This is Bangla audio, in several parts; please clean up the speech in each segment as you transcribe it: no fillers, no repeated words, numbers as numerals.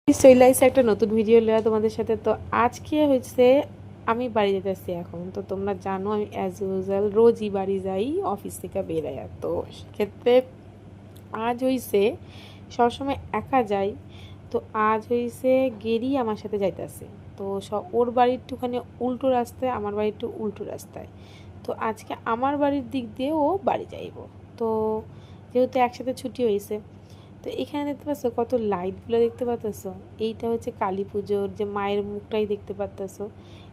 চলে আসছে একটা নতুন ভিডিও লওয়া তোমাদের সাথে। তো আজকে হচ্ছে আমি বাড়ি যেতেছি এখন। তো তোমরা জানো আমি অ্যাজ ইউজুয়াল রোজই বাড়ি যাই অফিস থেকে বেরাই। তো সেক্ষেত্রে আজ হইছে সবসময় একা যাই, তো আজ হইছে গেরি আমার সাথে যাইতেছে। তো ওর বাড়ির একটুখানি উল্টো রাস্তায়, আমার বাড়ির একটু উল্টো রাস্তায়। তো আজকে আমার বাড়ির দিক দিয়ে ও বাড়ি যাইব। তো যেহেতু একসাথে ছুটি হয়েছে, তো এখানে দেখতে পাচ্ছ কত লাইটগুলো দেখতে পাচ্ছ। এইটা হচ্ছে কালী পুজোর যে মায়ের মুখটাই দেখতে পাচ্ছ,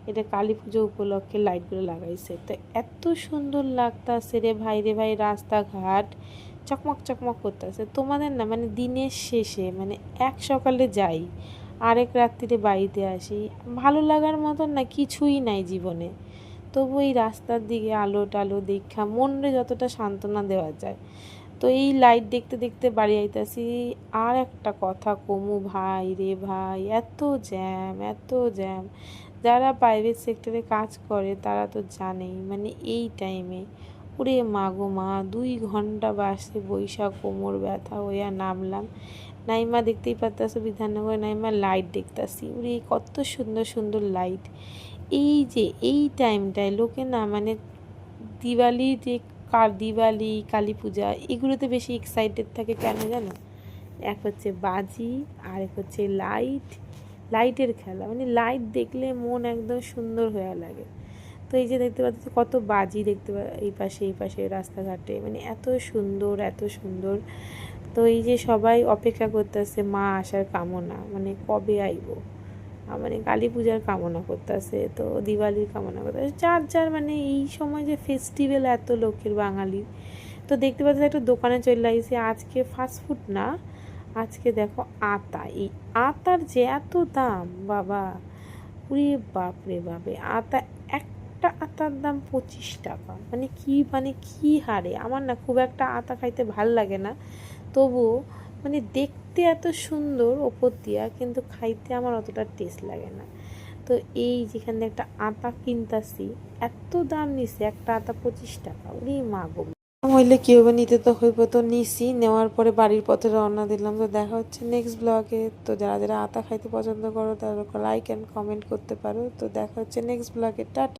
এটা কালী পুজো উপলক্ষে লাইটগুলো লাগাইছে। তো এত সুন্দর লাগতাছে রে ভাই, রাস্তাঘাট চকমক চকমক করতেছে। তোমাদের না মানে দিনের শেষে মানে এক সকালে যাই, আরেক রাত্রিরে বাড়িতে আসি, ভালো লাগার মতন না কিছুই নাই জীবনে। তবু এই রাস্তার দিকে আলো টালো দেখা মনরে যতটা সান্ত্বনা দেওয়া যায়। তো এই লাইট দেখতে দেখতে বাড়ি আইতাছি। আর একটা কথা কমু ভাই রে ভাই, এত জ্যাম এত জ্যাম। যারা প্রাইভেট সেক্টরে কাজ করে তারা তো জানেই, মানে এই টাইমে ওরে মা গো মা, 2 ঘন্টা বাসে বৈশা কোমর ব্যথা হইয়া নামলাম। নাইমা দেখতেই পারতাছো বিধাননগর নাইমা লাইট দেখতাছি, ওরে কত সুন্দর সুন্দর লাইট। এই যে এই টাইমটায় লোকে না মানে দিওয়ালি যে দিওয়ালি কালী পূজা এগুলোতে বেশি এক্সাইটেড থাকে কেন জানো? এক হচ্ছে বাজি, আর এক হচ্ছে লাইটের খেলা, মানে লাইট দেখলে মন একদম সুন্দর হয়ে লাগে। তো এই যে দেখতে পাচ্ছি কত বাজি দেখতে এই পাশে রাস্তাঘাটে, মানে এত সুন্দর এত সুন্দর। তো এই যে সবাই অপেক্ষা করতেছে মা আসার কামনা, মানে কবে আইবো, মানে কালী পূজার কামনা করতেছে, তো দিওয়ালির কামনা করতেছে, যার যার মানে এই সময় যে ফেস্টিভ্যাল এত লোকের বাঙালি। তো দেখতে পাচ্ছি একটা দোকানে চলে আসছে, আজকে ফাস্টফুড না, আজকে দেখো আতা। এই আতার যে এত দাম বাবা, উরে বাপরে বাপরে, আতা একটা আতার দাম 25 টাকা। মানে কি হারে, আমার না খুব একটা আতা খাইতে ভাল লাগে না, তবুও মানে দেখতে এত সুন্দর ওপর দিয়া, কিন্তু খাইতে আমার অতটা টেস্ট লাগে না। তো এই যেখানে একটা আতা কিনতাছি, এত দাম নিছে একটা আতা 25 টাকা, ওরে মা গো। হইলে কি হবে, নিতে তো হইব, তো নিছি, নেওয়ার পরে বাড়ির পথে রওনা দিলাম। তো দেখা হচ্ছে নেক্সট ব্লগে। তো যারা যারা আতা খাইতে পছন্দ করো তারা লাইক অ্যান্ড কমেন্ট করতে পারো। তো দেখা হচ্ছে নেক্সট ব্লগে, টাটা।